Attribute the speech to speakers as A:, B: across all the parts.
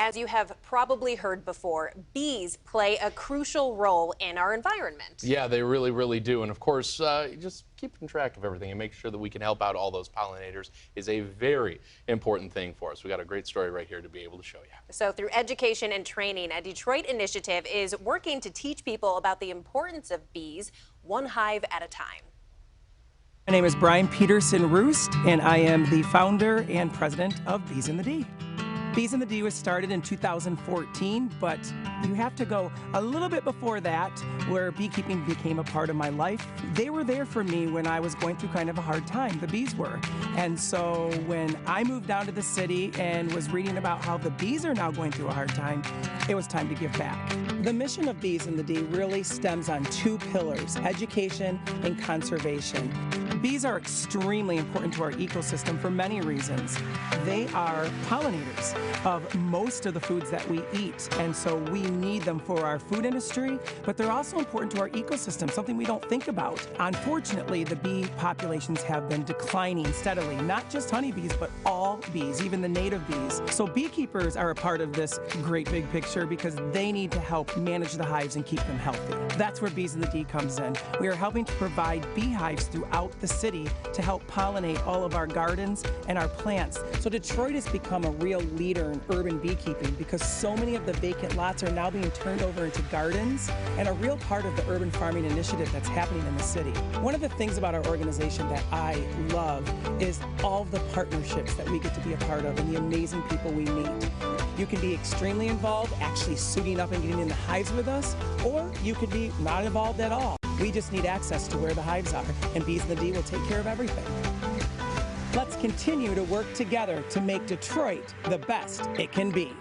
A: As you have probably heard before, bees play a crucial role in our environment.
B: Yeah, they really, really do. And of course, just keeping track of everything and making sure that we can help out all those pollinators is a very important thing for us. We got a great story right here to be able to show you.
A: So through education and training, a Detroit initiative is working to teach people about the importance of bees, one hive at a time.
C: My name is Brian Peterson Roost, and I am the founder and president of Bees in the D. Bees in the D was started in 2014, but you have to go a little bit before that, where beekeeping became a part of my life. They were there for me when I was going through kind of a hard time, the bees were. And so when I moved down to the city and was reading about how the bees are now going through a hard time, it was time to give back. The mission of Bees in the D really stems on two pillars, education and conservation. Bees are extremely important to our ecosystem for many reasons. They are pollinators of most of the foods that we eat, and so we need them for our food industry, but they're also important to our ecosystem, something we don't think about. Unfortunately, the bee populations have been declining steadily, not just honeybees, but all bees, even the native bees. So beekeepers are a part of this great big picture because they need to help manage the hives and keep them healthy. That's where Bees in the D comes in. We are helping to provide beehives throughout the city to help pollinate all of our gardens and our plants. So Detroit has become a real leader in urban beekeeping because so many of the vacant lots are now being turned over into gardens and a real part of the urban farming initiative that's happening in the city. One of the things about our organization that I love is all of the partnerships that we get to be a part of and the amazing people we meet. You can be extremely involved, actually suiting up and getting in the hives with us, or you could be not involved at all. We just need access to where the hives are, and Bees in the D will take care of everything. Let's continue to work together to make Detroit the best it can be.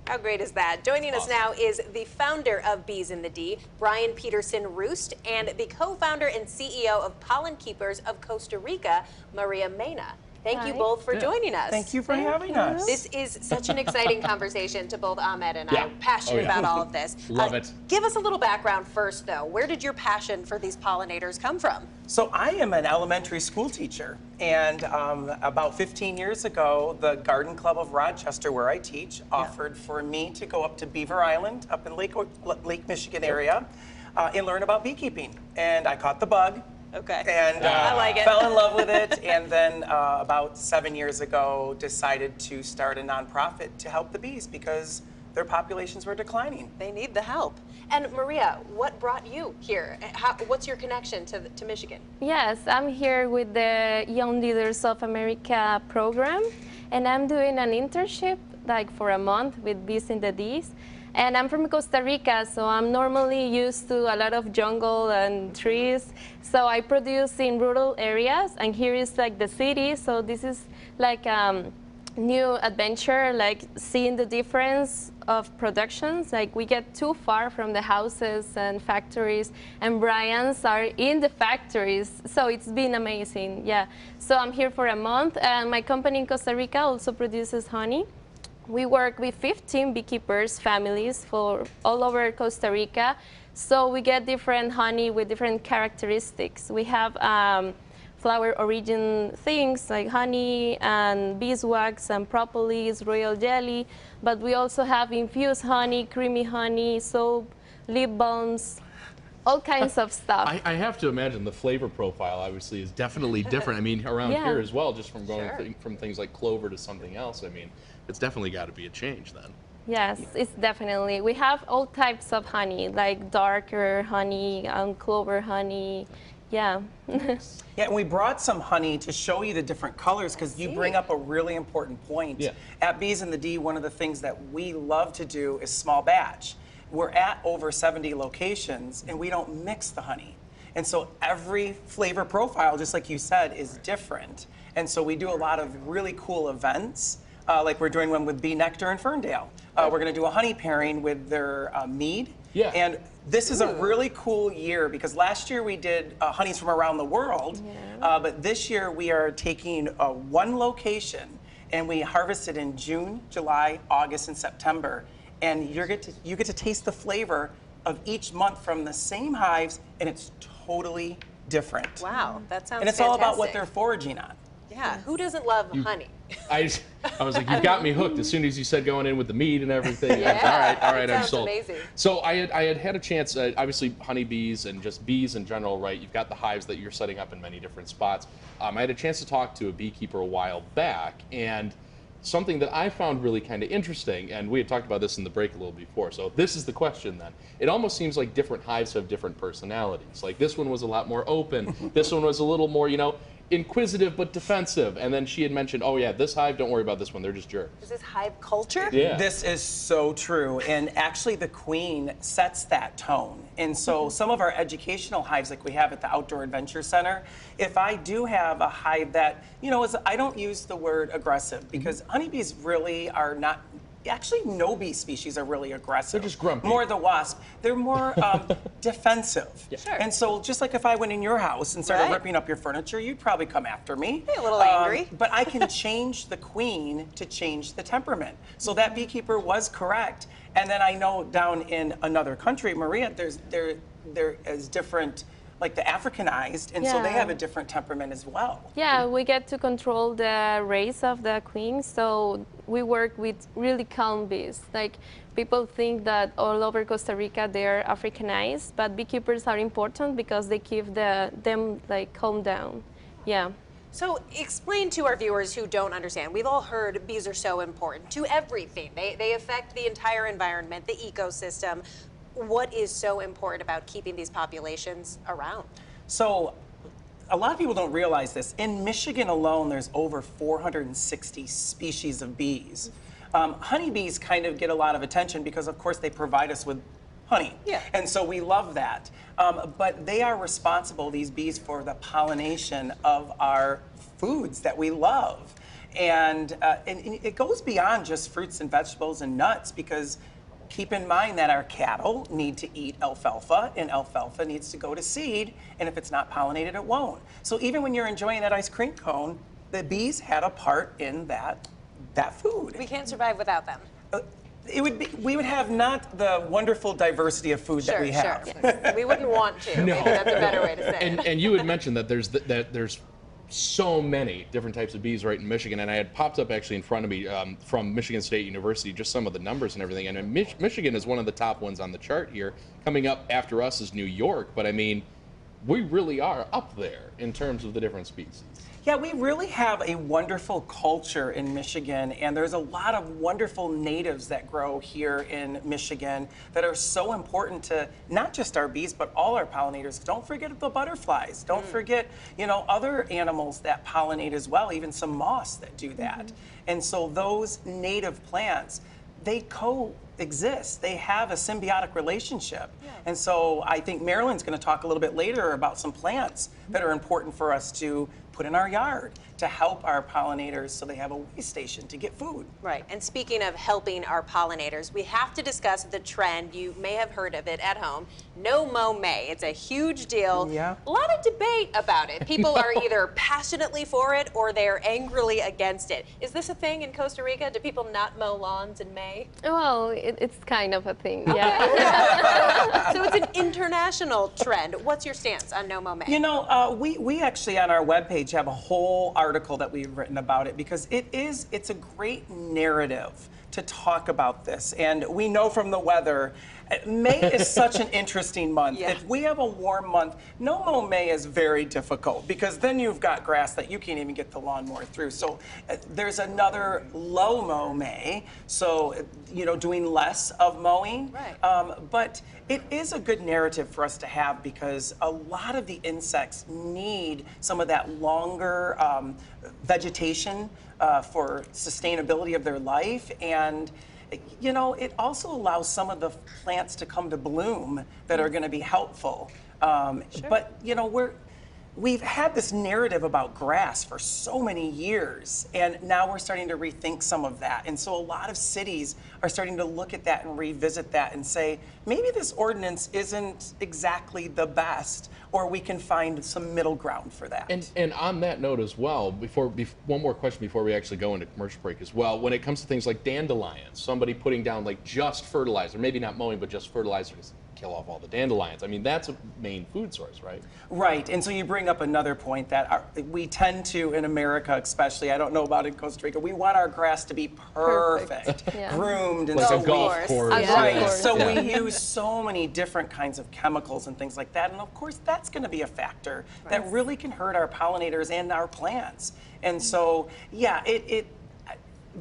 A: How great is that? Joining us now is the founder of Bees in the D, Brian Peterson Roost, and the co-founder and CEO of Pollen Keepers of Costa Rica, Maria Mena. Thank you both for joining us.
C: Thank you for having us.
A: This is such an exciting conversation to both Ahmed and I. Passionate about all of this.
B: Love it.
A: Give us a little background first, though. Where did your passion for these pollinators come from?
C: So I am an elementary school teacher, and about 15 years ago, the Garden Club of Rochester, where I teach, offered for me to go up to Beaver Island, up in Lake Michigan area, and learn about beekeeping. And I caught the bug.
A: Okay.
C: And
A: I like it.
C: fell in love with it, and then about 7 years ago decided to start a nonprofit to help the bees because their populations were declining.
A: They need the help. And Maria, what brought you here? What's your connection to Michigan?
D: Yes, I'm here with the Young Leaders of America program, and I'm doing an internship like for a month with Bees in the D's. And I'm from Costa Rica, so I'm normally used to a lot of jungle and trees. So I produce in rural areas, and here is like the city. So this is like new adventure, like seeing the difference of productions. Like we get too far from the houses and factories, and Brian's are in the factories. So it's been amazing, yeah. So I'm here for a month, and my company in Costa Rica also produces honey. We work with 15 beekeepers, families for all over Costa Rica. So we get different honey with different characteristics. We have flower origin things like honey and beeswax and propolis, royal jelly, but we also have infused honey, creamy honey, soap, lip balms, all kinds of stuff.
B: I have to imagine the flavor profile obviously is definitely different. I mean, around here as well, just from going from things like clover to something else. I mean, it's definitely got to be a change then.
D: Yes, it's definitely. We have all types of honey, like darker honey, clover honey. Yeah.
C: Yeah, and we brought some honey to show you the different colors because you bring up a really important point. Yeah. At Bees in the D, one of the things that we love to do is small batch. We're at over 70 locations, and we don't mix the honey. And so every flavor profile, just like you said, is different. And so we do a lot of really cool events. Like we're doing one with Bee Nectar in Ferndale. We're going to do a honey pairing with their mead. Yeah. And this is a really cool year because last year we did honeys from around the world, but this year we are taking one location and we harvest it in June, July, August, and September. And you get to taste the flavor of each month from the same hives, and it's totally different.
A: Wow, that sounds
C: And it's
A: fantastic.
C: all about what they're foraging on.
A: Yeah, who doesn't love honey?
B: I was like, you got me hooked as soon as you said going in with the meat and everything.
A: Yeah,
B: all right,
A: that
B: I'm
A: sounds
B: sold.
A: amazing.
B: So I had a chance, obviously honeybees and just bees in general, right? You've got the hives that you're setting up in many different spots. I had a chance to talk to a beekeeper a while back, and something that I found really kind of interesting, and we had talked about this in the break a little before, so this is the question then. It almost seems like different hives have different personalities. Like this one was a lot more open, this one was a little more, inquisitive but defensive. And then she had mentioned, oh yeah, this hive, don't worry about this one, they're just jerks.
A: Is this hive culture?
B: Yeah.
C: This is so true, and actually the queen sets that tone. And so some of our educational hives like we have at the Outdoor Adventure Center, if I do have a hive that, I don't use the word aggressive because honeybees really are not, actually no bee species are really aggressive.
B: They're just grumpy.
C: More the wasp. They're more defensive.
B: Yeah.
A: Sure.
C: And so just like if I went in your house and started
A: Right.
C: ripping up your furniture, you'd probably come after me.
A: Be a little angry.
C: But I can change the queen to change the temperament. So that beekeeper was correct. And then I know down in another country, Maria, there is different, like the Africanized, and so they
D: Yeah.
C: have a different temperament as well.
D: Yeah, we get to control the race of the queen, so we work with really calm bees. Like people think that all over Costa Rica they're Africanized, but beekeepers are important because they keep them like calm down. Yeah.
A: So explain to our viewers who don't understand. We've all heard bees are so important to everything. They affect the entire environment, the ecosystem. What is so important about keeping these populations around?
C: So a lot of people don't realize this. In Michigan alone, there's over 460 species of bees. Honeybees kind of get a lot of attention because, of course, they provide us with honey.
A: Yeah.
C: And so we love that. But they are responsible, these bees, for the pollination of our foods that we love. And it goes beyond just fruits and vegetables and nuts because keep in mind that our cattle need to eat alfalfa, and alfalfa needs to go to seed, and if it's not pollinated, it won't. So even when you're enjoying that ice cream cone, the bees had a part in that food.
A: We can't survive without them.
C: We would have not the wonderful diversity of food that we have.
A: Sure. We wouldn't want to.
B: No.
A: Maybe that's a better way to say it.
B: And you had mentioned that there's so many different types of bees right in Michigan, and I had popped up actually in front of me from Michigan State University just some of the numbers and everything, and Michigan is one of the top ones on the chart here. Coming up after us is New York, but I mean, we really are up there in terms of the different species.
C: Yeah, we really have a wonderful culture in Michigan, and there's a lot of wonderful natives that grow here in Michigan that are so important to not just our bees, but all our pollinators. Don't forget the butterflies. Don't forget, other animals that pollinate as well, even some moths that do that. And so those native plants, they coexist. They have a symbiotic relationship. Yeah. And so I think Marilyn's going to talk a little bit later about some plants that are important for us to put in our yard to help our pollinators so they have a way station to get food.
A: Right, and speaking of helping our pollinators, we have to discuss the trend, you may have heard of it at home, No Mow May. It's a huge deal.
C: Yeah.
A: A lot of debate about it. People are either passionately for it or they're angrily against it. Is this a thing in Costa Rica? Do people not mow lawns in May?
D: Well, it's kind of a thing, yeah.
A: So it's an international trend. What's your stance on No Mow May?
C: We actually on our webpage have a whole article that we've written about it because it's a great narrative to talk about this. And we know from the weather, May is such an interesting month.
A: Yeah.
C: If we have a warm month, No Mow May is very difficult because then you've got grass that you can't even get the lawnmower through. So there's another Low Mow May, so doing less of mowing.
A: Right.
C: But it is a good narrative for us to have because a lot of the insects need some of that longer vegetation for sustainability of their life, and it also allows some of the plants to come to bloom that are going to be helpful.
A: Sure.
C: But we've had this narrative about grass for so many years, and now we're starting to rethink some of that. And so a lot of cities are starting to look at that and revisit that and say, maybe this ordinance isn't exactly the best, or we can find some middle ground for that.
B: And on that note as well, one more question before we actually go into commercial break as well. When it comes to things like dandelions, somebody putting down like just fertilizer, maybe not mowing, but just fertilizers, kill off all the dandelions. I mean, that's a main food source, right?
C: Right, and so you bring up another point that we tend to, in America especially, I don't know about in Costa Rica, we want our grass to be perfect,
D: Yeah.
C: groomed, and
B: Like
C: so
B: a golf course.
C: right,
D: Yeah.
C: so
B: Yeah.
C: we use so many different kinds of chemicals and things like that, and of course that's going to be a factor that really can hurt our pollinators and our plants. And so, yeah,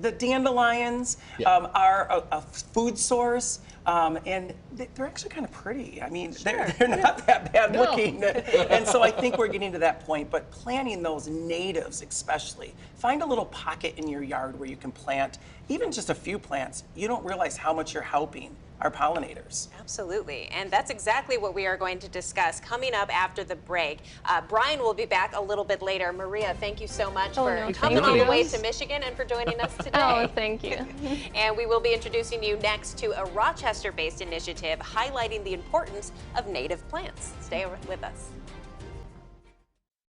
C: the dandelions are a food source, and they're actually kind of pretty. I mean, they're not that bad looking. And so I think we're getting to that point, but planting those natives especially, find a little pocket in your yard where you can plant even just a few plants. You don't realize how much you're helping our pollinators.
A: Absolutely, and that's exactly what we are going to discuss coming up after the break. Brian will be back a little bit later. Maria, thank you so much for
D: no,
A: coming
D: thank
A: all the
D: you.
A: way to Michigan and for joining us today.
D: Oh, thank you.
A: And we will be introducing you next to a Rochester-based initiative highlighting the importance of native plants. Stay with us.